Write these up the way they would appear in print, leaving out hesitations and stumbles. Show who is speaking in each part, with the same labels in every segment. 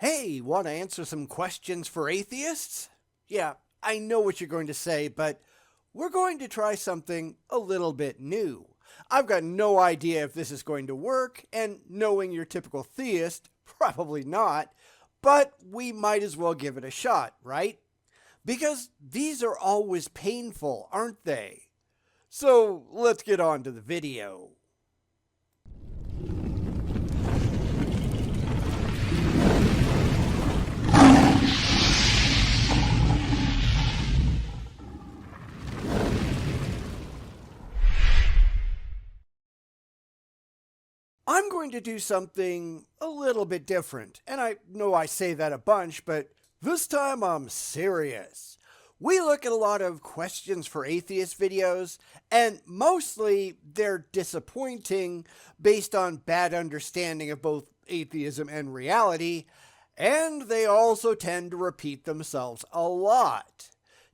Speaker 1: Hey, want to answer some questions for atheists? Yeah, I know what you're going to say, but we're going to try something a little bit new. I've got no idea if this is going to work, and knowing your typical theist, probably not, but we might as well give it a shot, right? Because these are always painful, aren't they? So let's get on to the video. I'm going to do something a little bit different, and I know I say that a bunch, but this time I'm serious. We look at a lot of questions for atheist videos, and mostly they're disappointing based on bad understanding of both atheism and reality, and they also tend to repeat themselves a lot.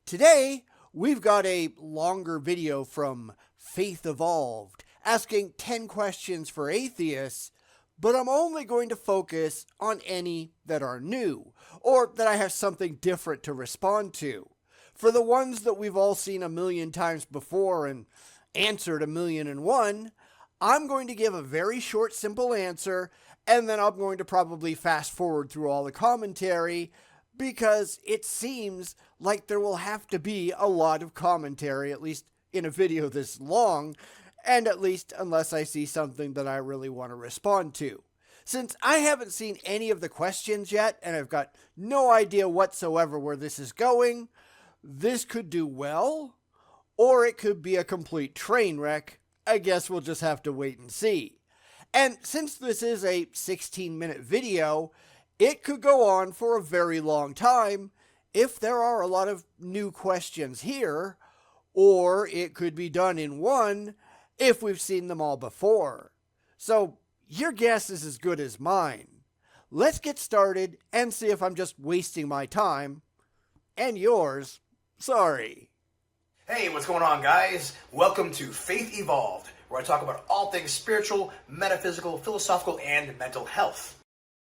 Speaker 1: Today, we've got a longer video from Faith Evolved, asking 10 questions for atheists, but I'm only going to focus on any that are new, or that I have something different to respond to. For the ones that we've all seen a million times before and answered 1,000,001, I'm going to give a very short, simple answer, and then I'm going to probably fast forward through all the commentary, because it seems like there will have to be a lot of commentary, at least in a video this long, and at least unless I see something that I really want to respond to. Since I haven't seen any of the questions yet, and I've got no idea whatsoever where this is going, this could do well, or it could be a complete train wreck. I guess we'll just have to wait and see. And since this is a 16-minute video, it could go on for a very long time if there are a lot of new questions here, or it could be done in one if we've seen them all before. So your guess is as good as mine. Let's get started and see if I'm just wasting my time. And yours. Sorry.
Speaker 2: Hey, what's going on, guys? Welcome to Faith Evolved, where I talk about all things spiritual, metaphysical, philosophical, and mental health.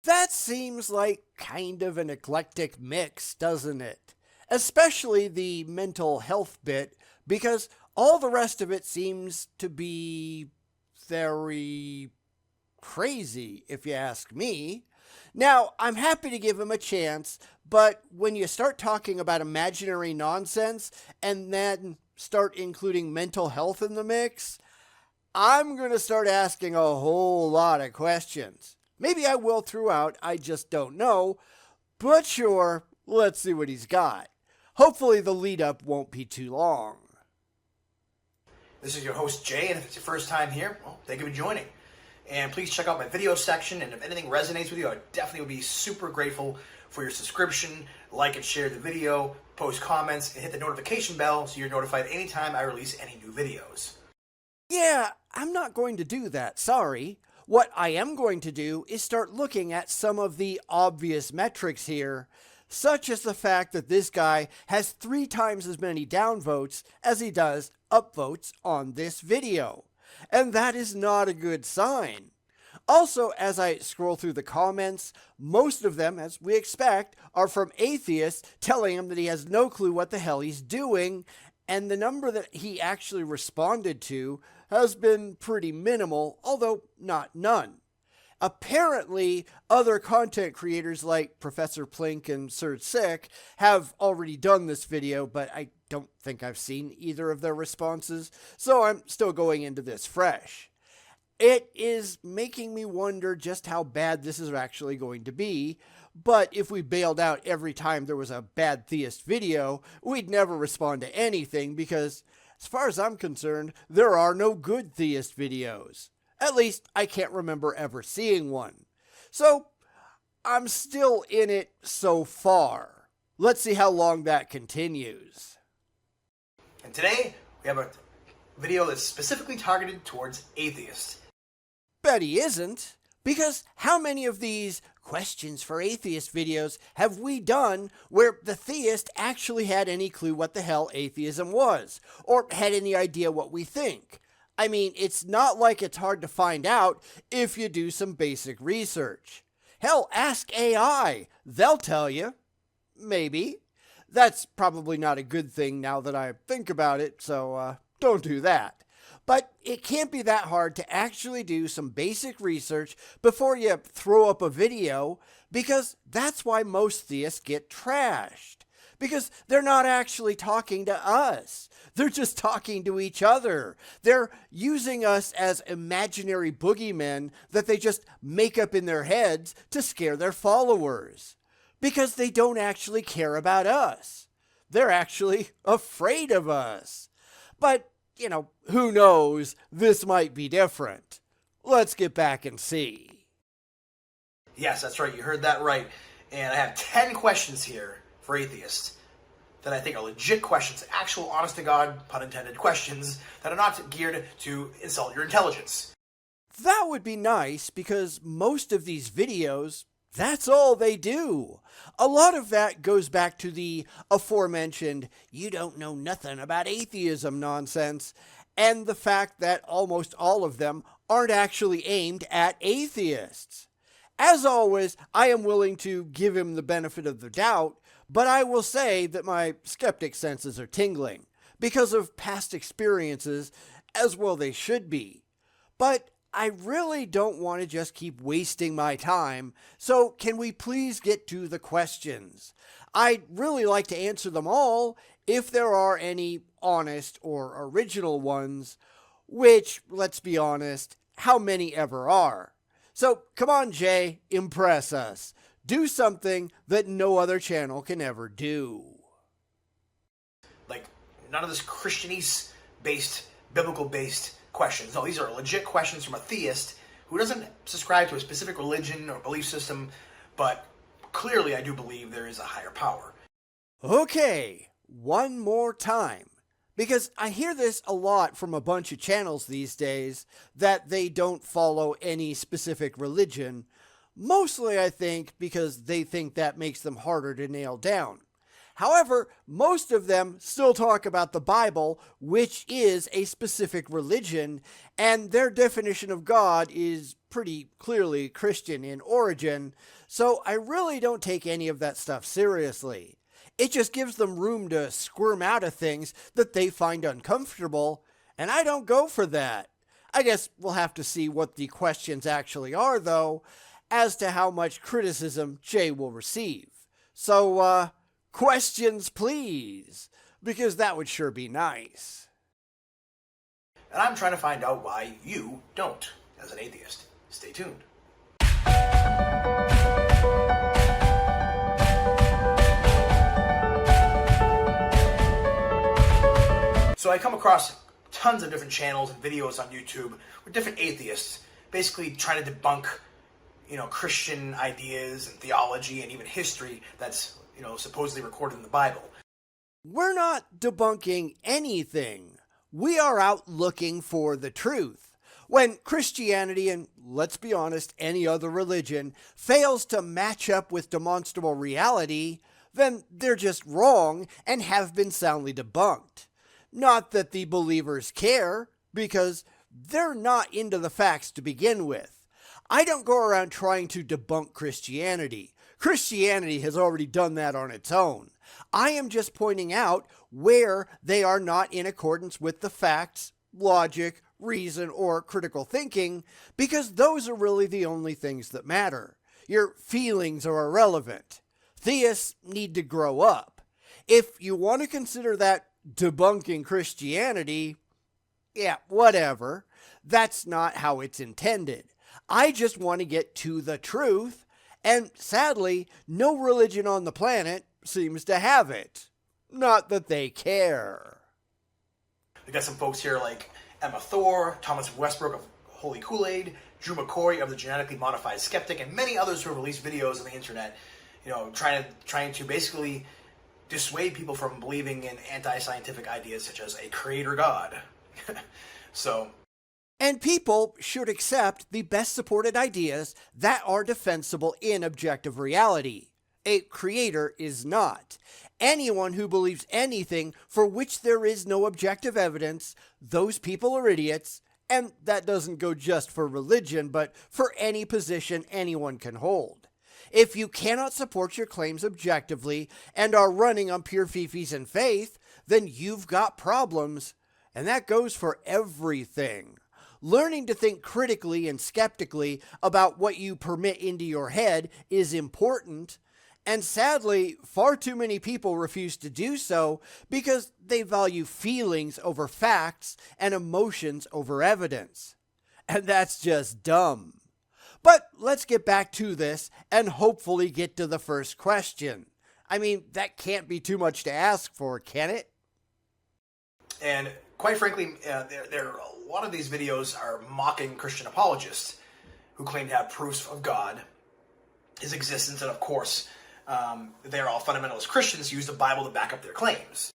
Speaker 1: That seems like kind of an eclectic mix, doesn't it? Especially the mental health bit, because all the rest of it seems to be very crazy, if you ask me. Now, I'm happy to give him a chance, but when you start talking about imaginary nonsense and then start including mental health in the mix, I'm going to start asking a whole lot of questions. Maybe I will throughout, I just don't know. But sure, let's see what he's got. Hopefully the lead up won't be too long.
Speaker 2: This is your host, Jay, and if it's your first time here, well, thank you for joining. And please check out my video section, and if anything resonates with you, I definitely would be super grateful for your subscription, like and share the video, post comments, and hit the notification bell so you're notified anytime I release any new videos.
Speaker 1: Yeah, I'm not going to do that, sorry. What I am going to do is start looking at some of the obvious metrics here, such as the fact that this guy has 3 times as many downvotes as he does upvotes on this video. And that is not a good sign. Also, as I scroll through the comments, most of them, as we expect, are from atheists telling him that he has no clue what the hell he's doing, and the number that he actually responded to has been pretty minimal, although not none. Apparently, other content creators like Professor Plink and Sir Sick have already done this video, but I don't think I've seen either of their responses, so I'm still going into this fresh. It is making me wonder just how bad this is actually going to be, but if we bailed out every time there was a bad theist video, we'd never respond to anything because, as far as I'm concerned, there are no good theist videos. At least, I can't remember ever seeing one. So, I'm still in it so far. Let's see how long that continues.
Speaker 2: And today, we have a video that's specifically targeted towards atheists.
Speaker 1: Bet he isn't, because how many of these questions for atheist videos have we done where the theist actually had any clue what the hell atheism was, or had any idea what we think? I mean, it's not like it's hard to find out if you do some basic research. Hell, ask AI. They'll tell you. Maybe. That's probably not a good thing now that I think about it, so don't do that. But it can't be that hard to actually do some basic research before you throw up a video, because that's why most theists get trashed. Because they're not actually talking to us. They're just talking to each other. They're using us as imaginary boogeymen that they just make up in their heads to scare their followers. Because they don't actually care about us. They're actually afraid of us. But, who knows? This might be different. Let's get back and see.
Speaker 2: Yes, that's right. You heard that right. And I have 10 questions here for atheists that I think are legit questions, actual honest-to-God, pun intended, questions that are not geared to insult your intelligence.
Speaker 1: That would be nice, because most of these videos, that's all they do. A lot of that goes back to the aforementioned "you don't know nothing about atheism" nonsense, and the fact that almost all of them aren't actually aimed at atheists. As always, I am willing to give him the benefit of the doubt, but I will say that my skeptic senses are tingling, because of past experiences, as well they should be. But I really don't want to just keep wasting my time, so can we please get to the questions? I'd really like to answer them all, if there are any honest or original ones, which, let's be honest, how many ever are? So come on, Jay, impress us. Do something that no other channel can ever do.
Speaker 2: Like, none of this Christianese-based, biblical-based questions. No, these are legit questions from a theist who doesn't subscribe to a specific religion or belief system, but clearly I do believe there is a higher power.
Speaker 1: Okay, one more time. Because I hear this a lot from a bunch of channels these days, that they don't follow any specific religion. Mostly, I think, because they think that makes them harder to nail down. However, most of them still talk about the Bible, which is a specific religion, and their definition of God is pretty clearly Christian in origin, so I really don't take any of that stuff seriously. It just gives them room to squirm out of things that they find uncomfortable, and I don't go for that. I guess we'll have to see what the questions actually are, though, as to how much criticism Jay will receive. So, questions please, because that would sure be nice.
Speaker 2: And I'm trying to find out why you don't, as an atheist. Stay tuned. So I come across tons of different channels and videos on YouTube with different atheists basically trying to debunk, Christian ideas and theology and even history that's, supposedly recorded in the Bible.
Speaker 1: We're not debunking anything. We are out looking for the truth. When Christianity, and let's be honest, any other religion, fails to match up with demonstrable reality, then they're just wrong and have been soundly debunked. Not that the believers care, because they're not into the facts to begin with. I don't go around trying to debunk Christianity. Christianity has already done that on its own. I am just pointing out where they are not in accordance with the facts, logic, reason, or critical thinking, because those are really the only things that matter. Your feelings are irrelevant. Theists need to grow up. If you want to consider that debunking Christianity, yeah, whatever. That's not how it's intended. I just want to get to the truth, and sadly, no religion on the planet seems to have it. Not that they care.
Speaker 2: We got some folks here like Emma Thor, Thomas Westbrook of Holy Kool-Aid, Drew McCory of the Genetically Modified Skeptic, and many others who have released videos on the internet, trying to basically dissuade people from believing in anti-scientific ideas such as a creator God.
Speaker 1: And people should accept the best supported ideas that are defensible in objective reality. A creator is not. Anyone who believes anything for which there is no objective evidence, those people are idiots, and that doesn't go just for religion, but for any position anyone can hold. If you cannot support your claims objectively and are running on pure fifis and faith, then you've got problems. And that goes for everything. Learning to think critically and skeptically about what you permit into your head is important. And sadly, far too many people refuse to do so because they value feelings over facts and emotions over evidence. And that's just dumb. But let's get back to this and hopefully get to the first question. I mean, that can't be too much to ask for, can it?
Speaker 2: And quite frankly, a lot of these videos are mocking Christian apologists who claim to have proofs of God, his existence, and of course, they're all fundamentalist Christians who use the Bible to back up their claims.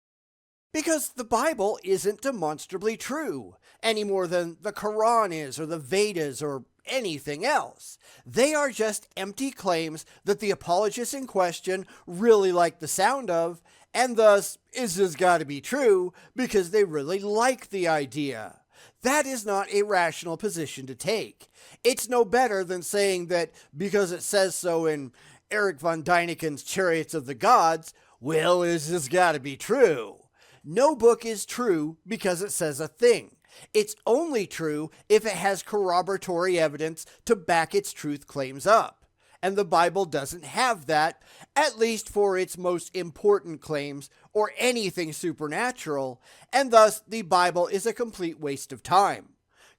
Speaker 1: Because the Bible isn't demonstrably true, any more than the Quran is, or the Vedas, or anything else. They are just empty claims that the apologists in question really like the sound of, and thus is just got to be true because they really like the idea. That is not a rational position to take. It's no better than saying that because it says so in Eric von Däniken's Chariots of the Gods, well, it's just got to be true. No book is true because it says a thing. It's only true if it has corroboratory evidence to back its truth claims up. And the Bible doesn't have that, at least for its most important claims or anything supernatural, and thus the Bible is a complete waste of time.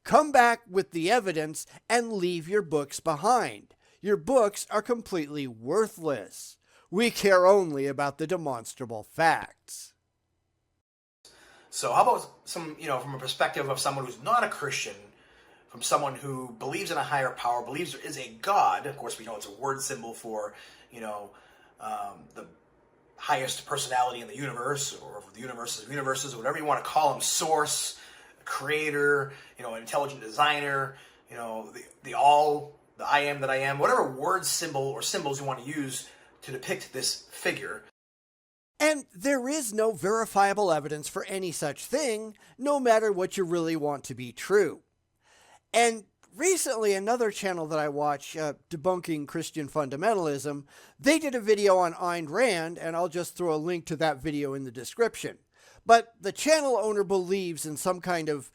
Speaker 1: Come back with the evidence and leave your books behind. Your books are completely worthless. We care only about the demonstrable facts.
Speaker 2: So how about some, from a perspective of someone who's not a Christian, from someone who believes in a higher power, believes there is a God. Of course, we know it's a word symbol for, the highest personality in the universe, or the universes of universes, or whatever you want to call him, source, creator, an intelligent designer, the all, the I am that I am, whatever word symbol or symbols you want to use to depict this figure.
Speaker 1: And there is no verifiable evidence for any such thing, no matter what you really want to be true. And recently, another channel that I watch, Debunking Christian Fundamentalism, they did a video on Ayn Rand, and I'll just throw a link to that video in the description. But the channel owner believes in some kind of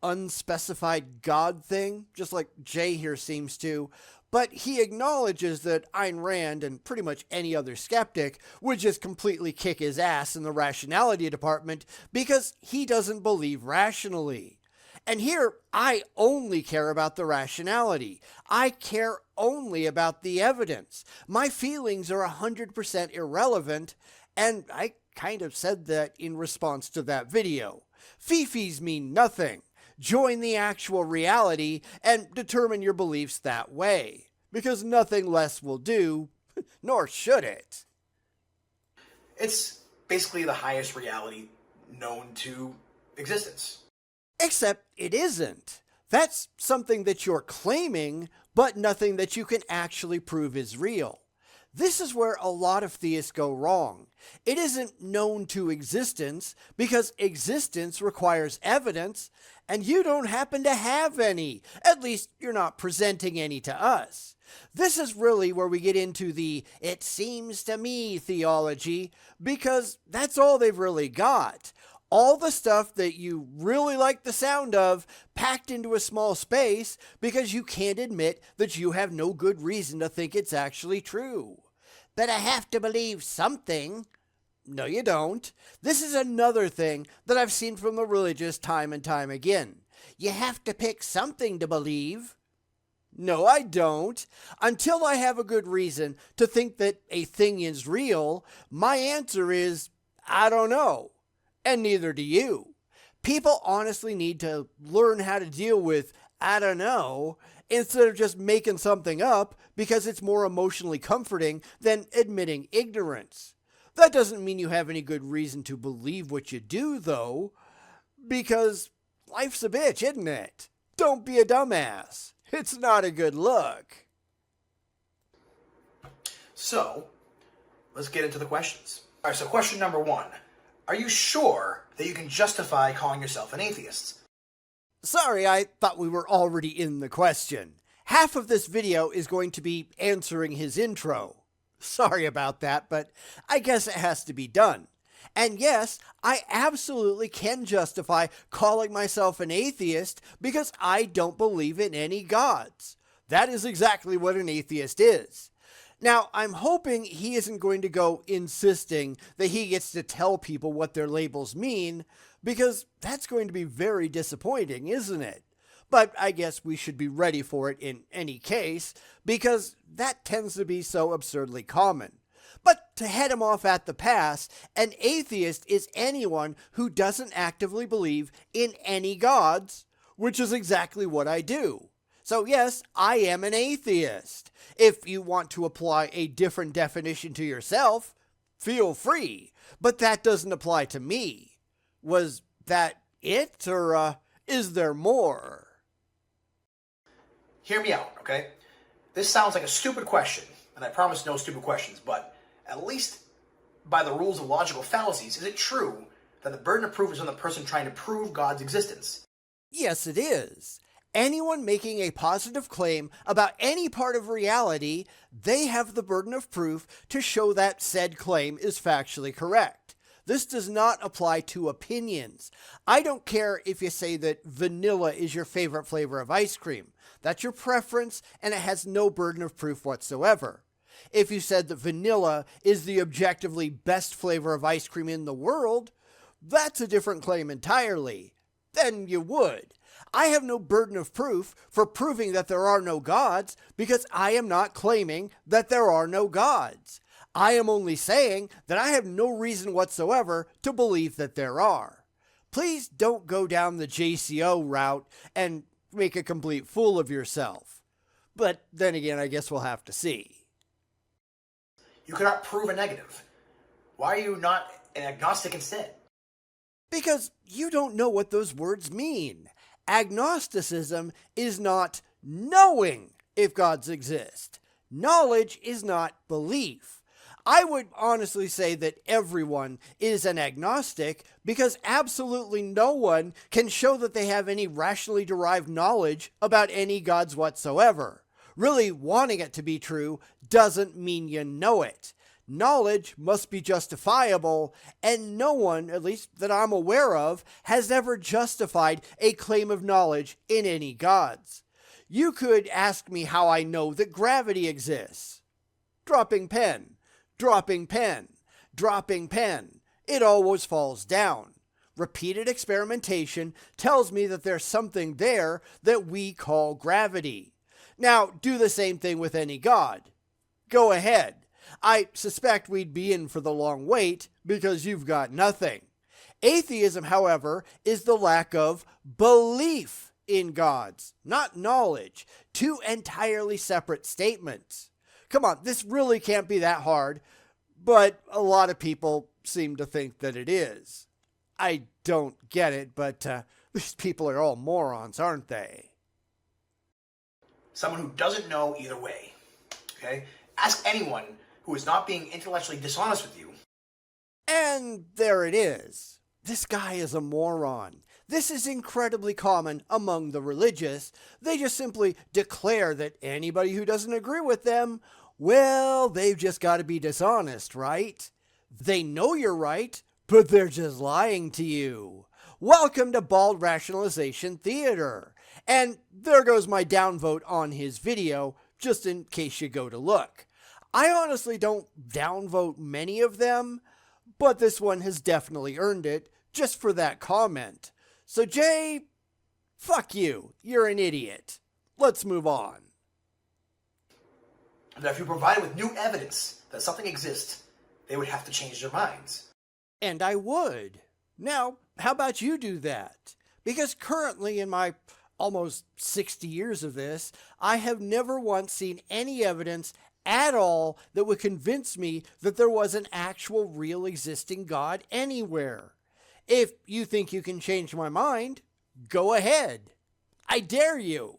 Speaker 1: unspecified God thing, just like Jay here seems to, but he acknowledges that Ayn Rand and pretty much any other skeptic would just completely kick his ass in the rationality department because he doesn't believe rationally. And here, I only care about the rationality. I care only about the evidence. My feelings are 100% irrelevant, and I kind of said that in response to that video. Fifis mean nothing. Join the actual reality and determine your beliefs that way, because nothing less will do, nor should it.
Speaker 2: It's basically the highest reality known to existence.
Speaker 1: Except it isn't. That's something that you're claiming, but nothing that you can actually prove is real. This is where a lot of theists go wrong. It isn't known to existence because existence requires evidence, and you don't happen to have any. At least you're not presenting any to us. This is really where we get into the "it seems to me" theology, because that's all they've really got. All the stuff that you really like the sound of packed into a small space because you can't admit that you have no good reason to think it's actually true. But I have to believe something. No, you don't. This is another thing that I've seen from the religious time and time again. You have to pick something to believe. No, I don't. Until I have a good reason to think that a thing is real, my answer is, I don't know. And neither do you. People honestly need to learn how to deal with "I don't know" instead of just making something up because it's more emotionally comforting than admitting ignorance. That doesn't mean you have any good reason to believe what you do, though, because life's a bitch, isn't it? Don't be a dumbass. It's not a good look.
Speaker 2: So, let's get into the questions. All right, so question number 1. Are you sure that you can justify calling yourself an atheist?
Speaker 1: Sorry, I thought we were already in the question. Half of this video is going to be answering his intro. Sorry about that, but I guess it has to be done. And yes, I absolutely can justify calling myself an atheist because I don't believe in any gods. That is exactly what an atheist is. Now, I'm hoping he isn't going to go insisting that he gets to tell people what their labels mean, because that's going to be very disappointing, isn't it? But I guess we should be ready for it in any case, because that tends to be so absurdly common. But to head him off at the pass, an atheist is anyone who doesn't actively believe in any gods, which is exactly what I do. So yes, I am an atheist. If you want to apply a different definition to yourself, feel free, but that doesn't apply to me. Was that it, or is there more?
Speaker 2: Hear me out, okay? This sounds like a stupid question, and I promise no stupid questions, but at least by the rules of logical fallacies, is it true that the burden of proof is on the person trying to prove God's existence?
Speaker 1: Yes, it is. Anyone making a positive claim about any part of reality, they have the burden of proof to show that said claim is factually correct. This does not apply to opinions. I don't care if you say that vanilla is your favorite flavor of ice cream. That's your preference, and it has no burden of proof whatsoever. If you said that vanilla is the objectively best flavor of ice cream in the world, that's a different claim entirely. Then you would. I have no burden of proof for proving that there are no gods, because I am not claiming that there are no gods. I am only saying that I have no reason whatsoever to believe that there are. Please don't go down the JCO route and make a complete fool of yourself. But then again, I guess we'll have to see.
Speaker 2: You cannot prove a negative. Why are you not an agnostic instead?
Speaker 1: Because you don't know what those words mean. Agnosticism is not knowing if gods exist. Knowledge is not belief. I would honestly say that everyone is an agnostic because absolutely no one can show that they have any rationally derived knowledge about any gods whatsoever. Really wanting it to be true doesn't mean you know it. Knowledge must be justifiable, and no one, at least that I'm aware of, has ever justified a claim of knowledge in any gods. You could ask me how I know that gravity exists. Dropping pen, dropping pen, dropping pen. It always falls down. Repeated experimentation tells me that there's something there that we call gravity. Now, do the same thing with any god. Go ahead. I suspect we'd be in for the long wait because you've got nothing. Atheism, however, is the lack of belief in gods, not knowledge. Two entirely separate statements. Come on, this really can't be that hard, but a lot of people seem to think that it is. I don't get it, but these people are all morons, aren't they?
Speaker 2: Someone who doesn't know either way. Okay? Ask anyone who is not being intellectually dishonest with you.
Speaker 1: And there it is. This guy is a moron. This is incredibly common among the religious. They just simply declare that anybody who doesn't agree with them, well, they've just got to be dishonest, right? They know you're right, but they're just lying to you. Welcome to Bald Rationalization Theater. And there goes my downvote on his video, just in case you go to look. I honestly don't downvote many of them, but this one has definitely earned it, just for that comment. So Jay, fuck you. You're an idiot. Let's move on.
Speaker 2: That if you provided with new evidence that something exists, they would have to change their minds.
Speaker 1: And I would. Now, how about you do that? Because currently in my almost 60 years of this, I have never once seen any evidence at all that would convince me that there was an actual real existing God anywhere. If you think you can change my mind, go ahead. I dare you.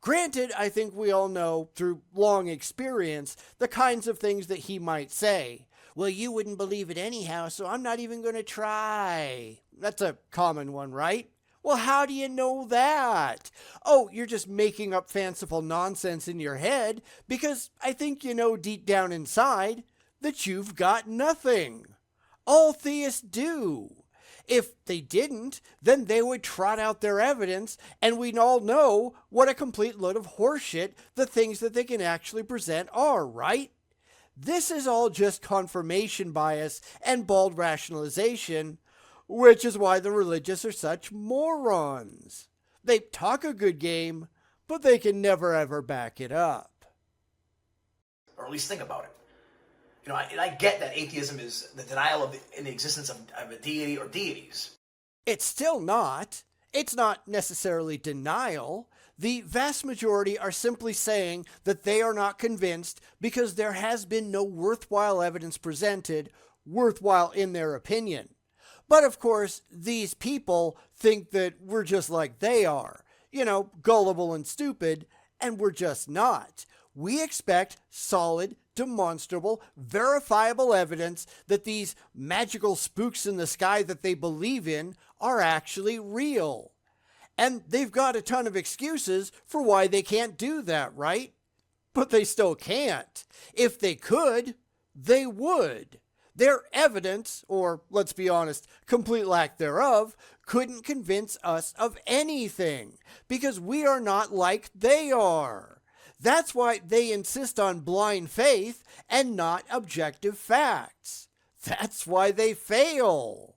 Speaker 1: Granted, I think we all know through long experience the kinds of things that he might say. Well, you wouldn't believe it anyhow, so I'm not even going to try. That's a common one, right? Well, how do you know that? Oh, you're just making up fanciful nonsense in your head because I think you know deep down inside that you've got nothing. All theists do. If they didn't, then they would trot out their evidence and we'd all know what a complete load of horseshit the things that they can actually present are, right? This is all just confirmation bias and bald rationalization, which is why the religious are such morons. They talk a good game, but they can never ever back it up.
Speaker 2: Or at least think about it. And I get that atheism is the denial of the existence of a deity or deities.
Speaker 1: It's still not. It's not necessarily denial. The vast majority are simply saying that they are not convinced because there has been no worthwhile evidence presented, worthwhile in their opinion. But of course, these people think that we're just like they are, gullible and stupid, and we're just not. We expect solid, demonstrable, verifiable evidence that these magical spooks in the sky that they believe in are actually real. And they've got a ton of excuses for why they can't do that, right? But they still can't. If they could, they would. Their evidence, or let's be honest, complete lack thereof, couldn't convince us of anything because we are not like they are. That's why they insist on blind faith and not objective facts. That's why they fail.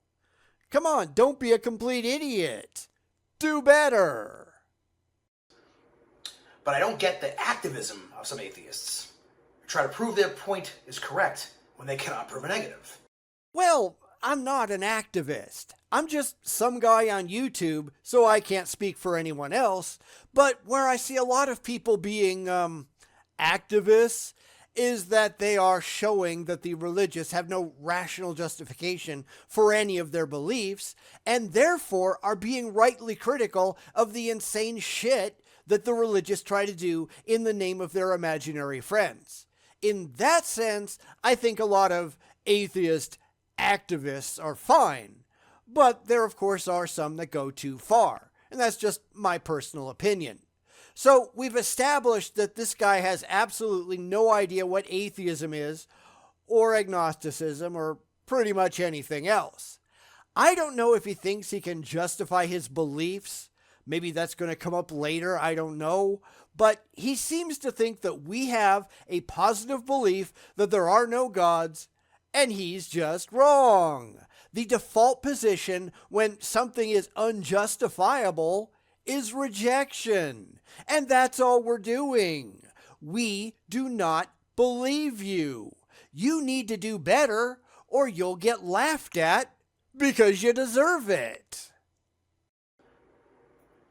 Speaker 1: Come on, don't be a complete idiot. Do better.
Speaker 2: But I don't get the activism of some atheists who try to prove their point is correct when they cannot prove a negative.
Speaker 1: Well, I'm not an activist. I'm just some guy on YouTube, so I can't speak for anyone else. But where I see a lot of people being activists is that they are showing that the religious have no rational justification for any of their beliefs, and therefore are being rightly critical of the insane shit that the religious try to do in the name of their imaginary friends. In that sense, I think a lot of atheist activists are fine, but there of course are some that go too far, and that's just my personal opinion. So we've established that this guy has absolutely no idea what atheism is, or agnosticism, or pretty much anything else. I don't know if he thinks he can justify his beliefs. Maybe that's going to come up later, I don't know. But he seems to think that we have a positive belief that there are no gods, and he's just wrong. The default position when something is unjustifiable is rejection. And that's all we're doing. We do not believe you. You need to do better, or you'll get laughed at because you deserve it.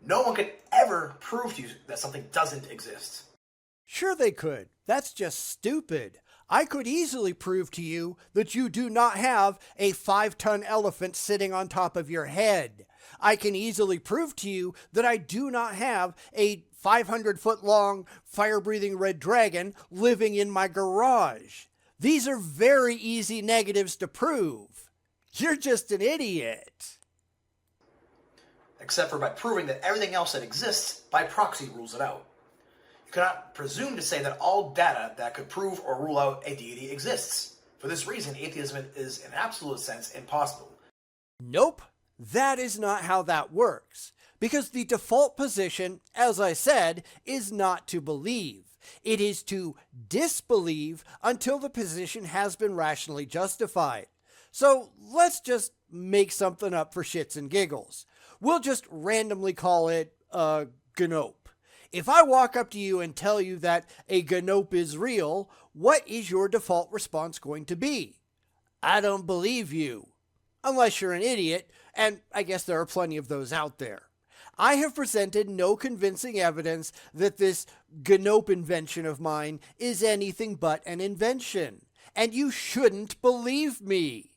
Speaker 2: No one could ever prove to you that something doesn't exist.
Speaker 1: Sure they could. That's just stupid. I could easily prove to you that you do not have a 5-ton elephant sitting on top of your head. I can easily prove to you that I do not have a 500-foot-long, fire-breathing red dragon living in my garage. These are very easy negatives to prove. You're just an idiot.
Speaker 2: Except for by proving that everything else that exists by proxy rules it out. You cannot presume to say that all data that could prove or rule out a deity exists. For this reason, atheism is, in absolute sense, impossible.
Speaker 1: Nope, that is not how that works. Because the default position, as I said, is not to believe. It is to disbelieve until the position has been rationally justified. So let's just make something up for shits and giggles. We'll just randomly call it a ganope. If I walk up to you and tell you that a ganope is real, what is your default response going to be? I don't believe you. Unless you're an idiot, and I guess there are plenty of those out there. I have presented no convincing evidence that this ganope invention of mine is anything but an invention, and you shouldn't believe me.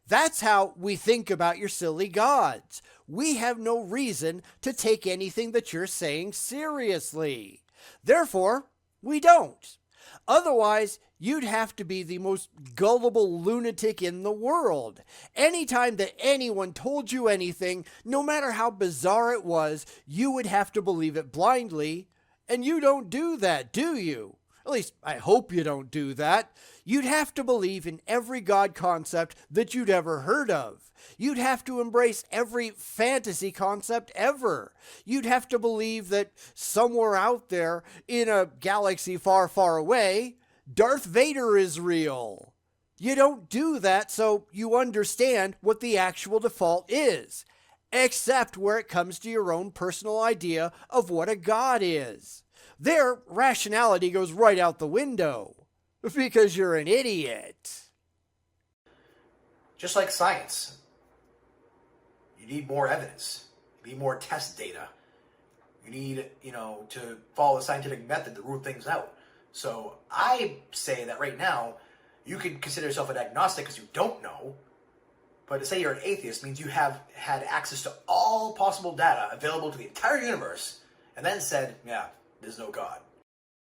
Speaker 1: That's how we think about your silly gods. We have no reason to take anything that you're saying seriously. Therefore, we don't. Otherwise, you'd have to be the most gullible lunatic in the world. Anytime that anyone told you anything, no matter how bizarre it was, you would have to believe it blindly. And you don't do that, do you? At least, I hope you don't do that. You'd have to believe in every God concept that you'd ever heard of. You'd have to embrace every fantasy concept ever. You'd have to believe that somewhere out there, in a galaxy far, far away, Darth Vader is real. You don't do that so you understand what the actual default is, except where it comes to your own personal idea of what a god is. There, rationality goes right out the window, because you're an idiot.
Speaker 2: Just like science, you need more evidence. You need more test data. You need, to follow the scientific method to rule things out. So I say that right now, you can consider yourself an agnostic because you don't know. But to say you're an atheist means you have had access to all possible data available to the entire universe and then said, yeah, there's no God.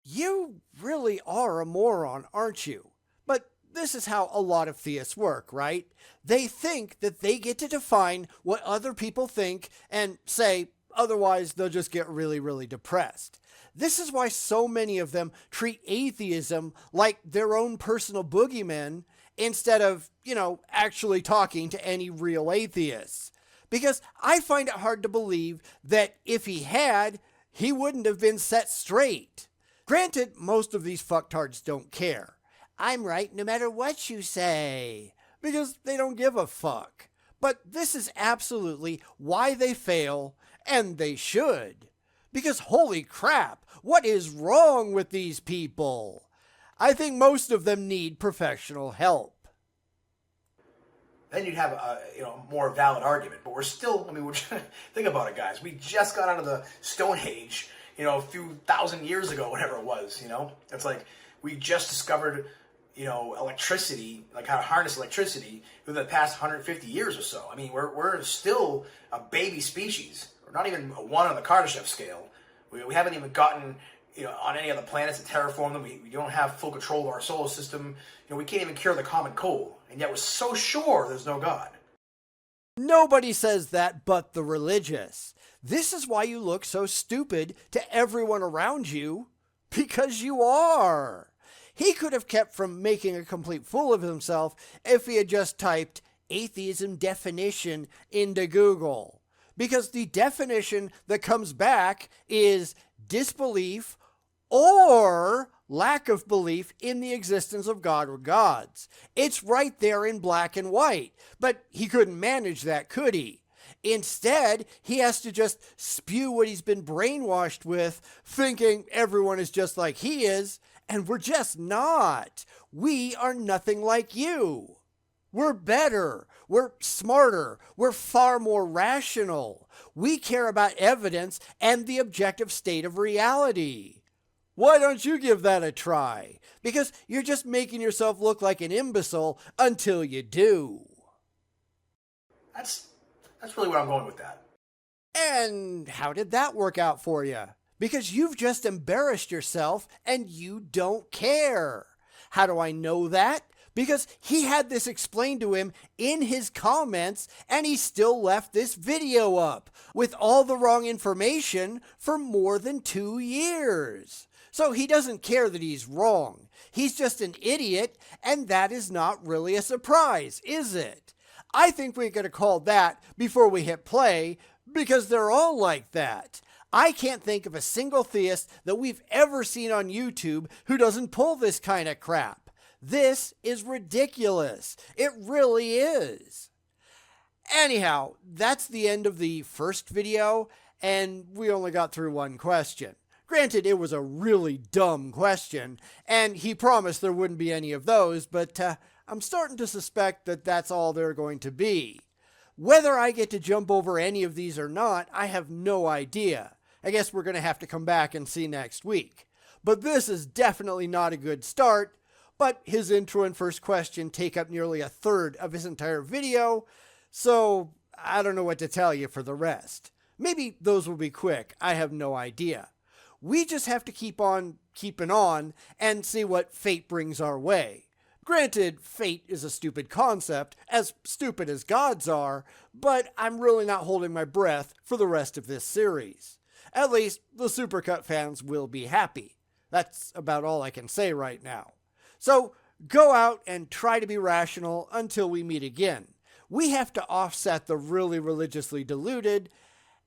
Speaker 1: You really are a moron, aren't you? But this is how a lot of theists work, right? They think that they get to define what other people think and say, otherwise they'll just get really, really depressed. This is why so many of them treat atheism like their own personal boogeyman instead of, actually talking to any real atheists. Because I find it hard to believe that if he had, he wouldn't have been set straight. Granted, most of these fucktards don't care. I'm right no matter what you say, because they don't give a fuck. But this is absolutely why they fail, and they should. Because holy crap, what is wrong with these people? I think most of them need professional help.
Speaker 2: Then you'd have a more valid argument. But we're still, think about it, guys. We just got out of the Stone Age, a few thousand years ago, whatever it was, It's like we just discovered, electricity, like how to harness electricity within the past 150 years or so. We're still a baby species. We're not even a one on the Kardashev scale. We haven't even gotten, on any other planets to terraform them. We don't have full control of our solar system. We can't even cure the common cold. And yet we're so sure there's no God.
Speaker 1: Nobody says that but the religious. This is why you look so stupid to everyone around you. Because you are. He could have kept from making a complete fool of himself if he had just typed atheism definition into Google. Because the definition that comes back is disbelief or lack of belief in the existence of God or gods. It's right there in black and white, but he couldn't manage that, could he? Instead, he has to just spew what he's been brainwashed with, thinking everyone is just like he is, and we're just not. We are nothing like you. We're better. We're smarter. We're far more rational. We care about evidence and the objective state of reality. Why don't you give that a try? Because you're just making yourself look like an imbecile until you do.
Speaker 2: That's really where I'm going with that.
Speaker 1: And how did that work out for you? Because you've just embarrassed yourself and you don't care. How do I know that? Because he had this explained to him in his comments and he still left this video up with all the wrong information for more than 2 years. So he doesn't care that he's wrong. He's just an idiot, and that is not really a surprise, is it? I think we could have called that before we hit play, because they're all like that. I can't think of a single theist that we've ever seen on YouTube who doesn't pull this kind of crap. This is ridiculous. It really is. Anyhow, that's the end of the first video, and we only got through one question. Granted, it was a really dumb question, and he promised there wouldn't be any of those, but I'm starting to suspect that that's all they're going to be. Whether I get to jump over any of these or not, I have no idea. I guess we're going to have to come back and see next week. But this is definitely not a good start, but his intro and first question take up nearly a third of his entire video, so I don't know what to tell you for the rest. Maybe those will be quick, I have no idea. We just have to keep on keeping on and see what fate brings our way. Granted, fate is a stupid concept, as stupid as gods are, but I'm really not holding my breath for the rest of this series. At least, the Supercut fans will be happy. That's about all I can say right now. So, go out and try to be rational until we meet again. We have to offset the really religiously deluded,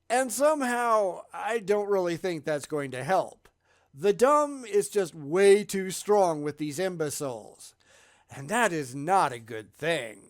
Speaker 1: and somehow I don't really think that's going to help. The dumb is just way too strong with these imbeciles. And that is not a good thing.